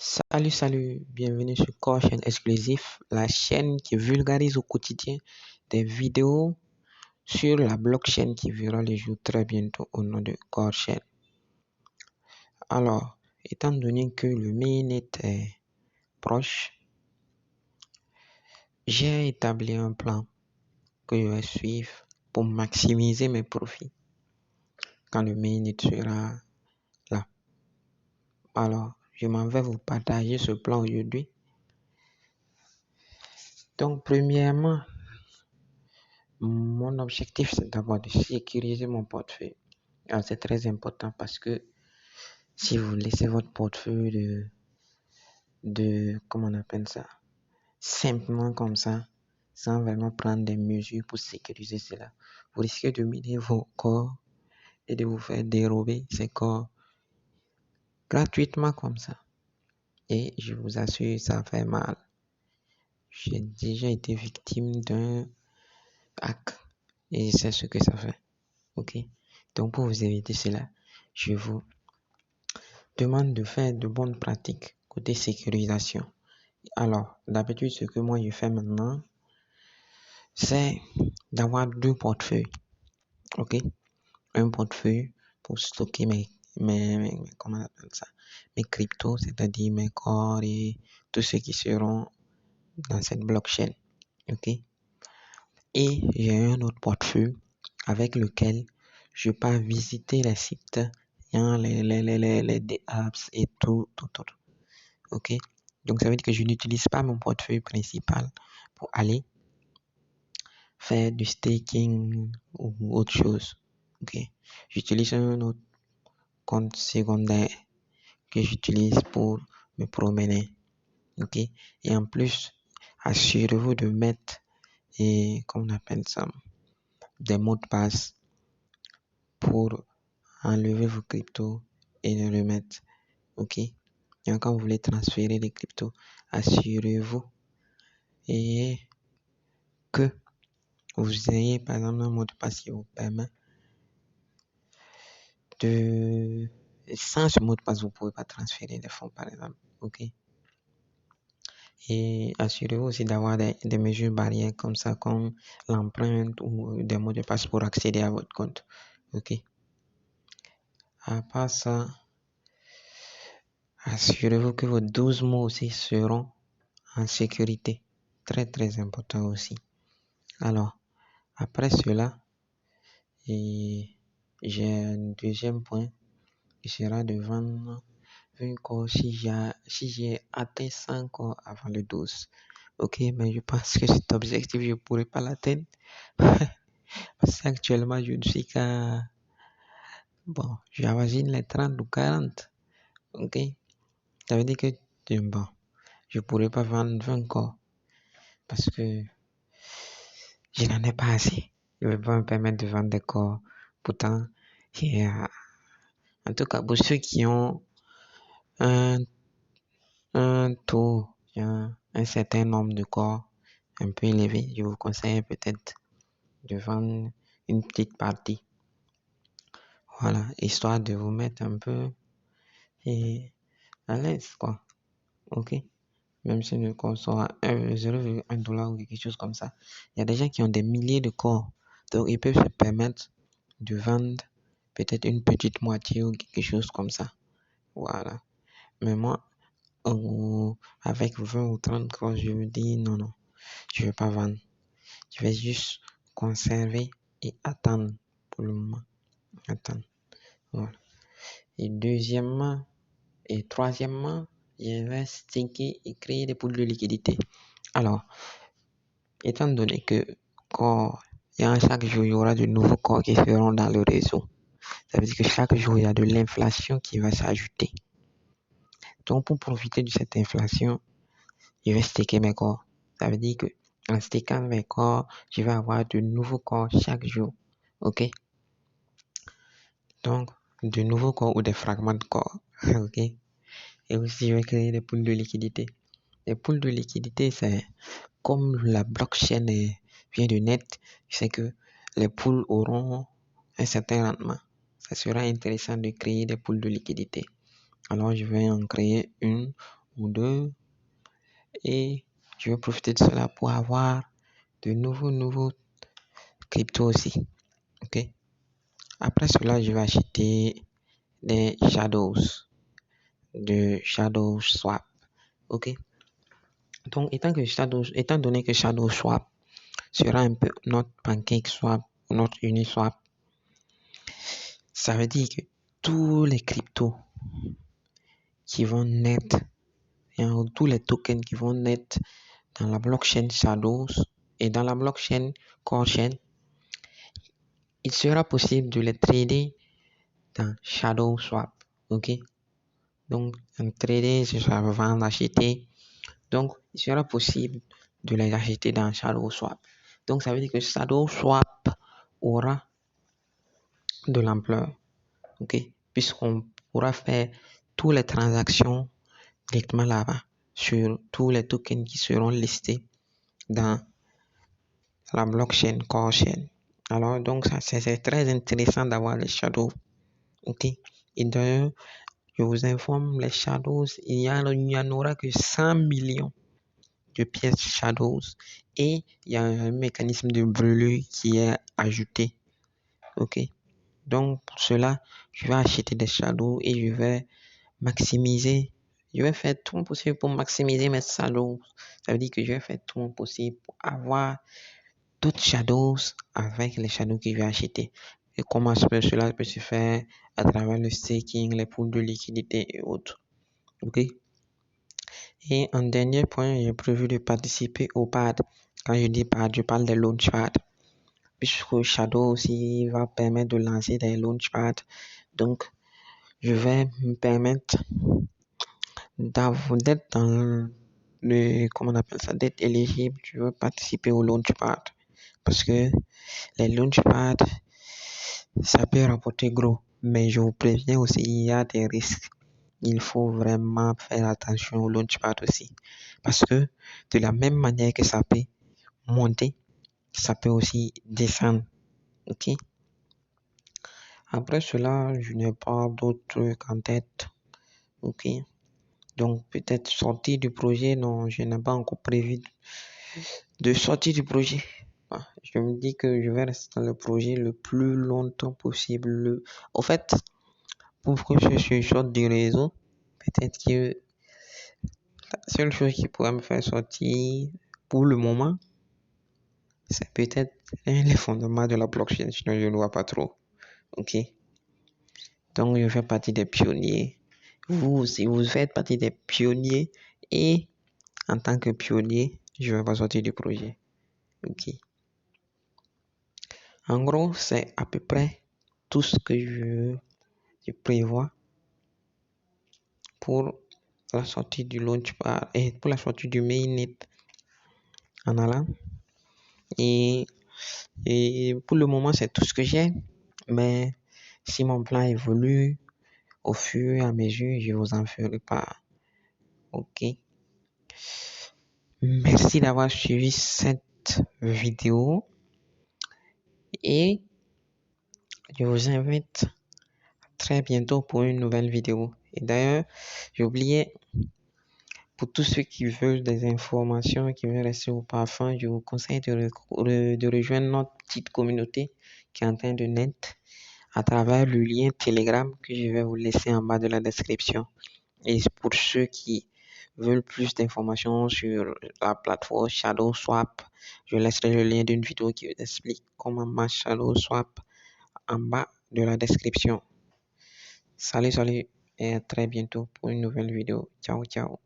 Salut, bienvenue sur Core Chaîne Exclusif, la chaîne qui vulgarise au quotidien des vidéos sur la blockchain qui verra le jour très bientôt au nom de Core Chaîne. Alors, étant donné que le mainnet est proche, j'ai établi un plan que je vais suivre pour maximiser mes profits quand le mainnet sera là. Alors, je m'en vais vous partager ce plan aujourd'hui. Donc, premièrement, mon objectif, c'est d'abord de sécuriser mon portefeuille. Alors, c'est très important parce que si vous laissez votre portefeuille comment on appelle ça, simplement comme ça, sans vraiment prendre des mesures pour sécuriser cela, vous risquez de miner vos corps et de vous faire dérober ces corps gratuitement comme ça. Et je vous assure, ça fait mal. J'ai déjà été victime d'un hack et c'est ce que ça fait. Ok? Donc, pour vous éviter cela, je vous demande de faire de bonnes pratiques côté sécurisation. Alors, d'habitude, ce que moi je fais maintenant, c'est d'avoir deux portefeuilles. Ok? Un portefeuille pour stocker comment on appelle ça? Mes cryptos, c'est-à-dire mes corps et tous ceux qui seront dans cette blockchain. Ok? Et j'ai un autre portefeuille avec lequel je pars visiter les sites, les apps et tout. Ok? Donc, ça veut dire que je n'utilise pas mon portefeuille principal pour aller faire du staking ou autre chose. Ok? J'utilise un autre compte secondaire que j'utilise pour me promener. Ok? Et en plus, assurez-vous de mettre, comment on appelle ça, des mots de passe pour enlever vos cryptos et les remettre. Ok? Et quand vous voulez transférer les cryptos, assurez-vous que vous ayez par exemple un mot de passe qui vous permet de... Sans ce mot de passe, vous ne pouvez pas transférer des fonds par exemple. Ok? Et assurez-vous aussi d'avoir des mesures barrières comme ça, comme l'empreinte ou des mots de passe pour accéder à votre compte. Ok? À part ça, assurez-vous que vos 12 mots aussi seront en sécurité. Très très important aussi. Alors, après cela, j'ai un deuxième point qui sera de vendre un corps si j'ai atteint 100 corps avant le 12. Ok, mais je pense que cet objectif, je ne pourrai pas l'atteindre. Parce qu'actuellement, je ne suis qu'à... Bon, j'imagine les 30 ou 40. Ok, ça veut dire que, bon, je ne pourrai pas vendre 20 corps. Parce que je n'en ai pas assez. Je ne vais pas me permettre de vendre des corps. Pourtant, en tout cas, pour ceux qui ont un taux, un certain nombre de corps un peu élevé, je vous conseille peut-être de vendre une petite partie. Voilà, histoire de vous mettre un peu à l'aise, quoi. Ok? Même si le corps sort à 0,1 $ ou quelque chose comme ça. Il y a des gens qui ont des milliers de corps. Donc, ils peuvent se permettre de vendre peut-être une petite moitié ou quelque chose comme ça. Voilà. Mais moi, avec 20 ou 30 corps, je me dis non, je ne vais pas vendre. Je vais juste conserver et attendre pour le moment. Attendre. Voilà. Et deuxièmement et troisièmement, je vais staker et créer des poules de liquidité. Alors, étant donné que chaque jour, il y aura de nouveaux corps qui seront dans le réseau. Ça veut dire que chaque jour, il y a de l'inflation qui va s'ajouter. Donc, pour profiter de cette inflation, je vais staker mes corps. Ça veut dire que en stakant mes corps, je vais avoir de nouveaux corps chaque jour. Ok? Donc, de nouveaux corps ou des fragments de corps. Ok? Et aussi, je vais créer des poules de liquidité. Les poules de liquidité, c'est comme la blockchain vient de naître, c'est que les poules auront un certain rendement. Ça sera intéressant de créer des poules de liquidité. Alors, je vais en créer une ou deux. Et je vais profiter de cela pour avoir de nouveaux cryptos aussi. Ok. Après cela, je vais acheter des shadows de Shadow Swap. Ok. Donc, étant donné que Shadow Swap sera un peu notre Pancake Swap ou notre Uniswap, ça veut dire que tous les cryptos qui vont naître, tous les tokens qui vont naître dans la blockchain Shadows et dans la blockchain CoreChain, il sera possible de les trader dans Shadow Swap. Ok. Donc, un trader, c'est ça, vendre, acheter. Donc, il sera possible de les acheter dans Shadow Swap. Donc, ça veut dire que Shadow Swap aura de l'ampleur, ok, puisqu'on pourra faire toutes les transactions directement là-bas sur tous les tokens qui seront listés dans la blockchain CoreChain. Alors, donc, ça, c'est très intéressant d'avoir les shadows, ok. Et d'ailleurs, je vous informe, les shadows, il y en aura que 100 millions de pièces shadows et il y a un mécanisme de brûlure qui est ajouté, ok. Donc pour cela, je vais acheter des shadows et je vais maximiser, je vais faire tout mon possible pour maximiser mes shadows. Ça veut dire que je vais faire tout mon possible pour avoir toutes shadows avec les shadows que je vais acheter. Et comment cela peut se faire à travers le staking, les pools de liquidité et autres. Ok. Et en dernier point, j'ai prévu de participer au pad. Quand je dis pad, je parle des launchpads. Puisque Shadow aussi va permettre de lancer des launchpads. Donc, je vais me permettre d'être dans comment on appelle ça, d'être éligible. Je veux participer au launchpad. Parce que les launchpads, ça peut rapporter gros. Mais je vous préviens aussi, il y a des risques. Il faut vraiment faire attention au launchpad aussi. Parce que de la même manière que ça peut monter, ça peut aussi descendre. Ok. Après cela, je n'ai pas d'autres trucs en tête. Ok. Donc peut-être sortir du projet, non, je n'ai pas encore prévu de sortir du projet. Je me dis que je vais rester dans le projet le plus longtemps possible. Au fait, pour que je sorte du réseau, peut-être que la seule chose qui pourrait me faire sortir pour le moment, c'est peut-être les fondements de la blockchain, sinon je ne vois pas trop. Ok. Donc je fais partie des pionniers. Vous aussi, vous faites partie des pionniers et en tant que pionnier, je vais pas sortir du projet. Ok. En gros, c'est à peu près tout ce que je prévois pour la sortie du launchpad et pour la sortie du mainnet en allant. Et pour le moment, c'est tout ce que j'ai. Mais si mon plan évolue au fur et à mesure, je vous en ferai part. Ok. Merci d'avoir suivi cette vidéo et je vous invite très bientôt pour une nouvelle vidéo. Et d'ailleurs, j'ai oublié, pour tous ceux qui veulent des informations, qui veulent rester au parfum, je vous conseille de rejoindre notre petite communauté qui est en train de naître à travers le lien Telegram que je vais vous laisser en bas de la description. Et pour ceux qui veulent plus d'informations sur la plateforme Shadow Swap, je laisserai le lien d'une vidéo qui explique comment marche Shadow Swap en bas de la description. Salut et à très bientôt pour une nouvelle vidéo. Ciao, ciao.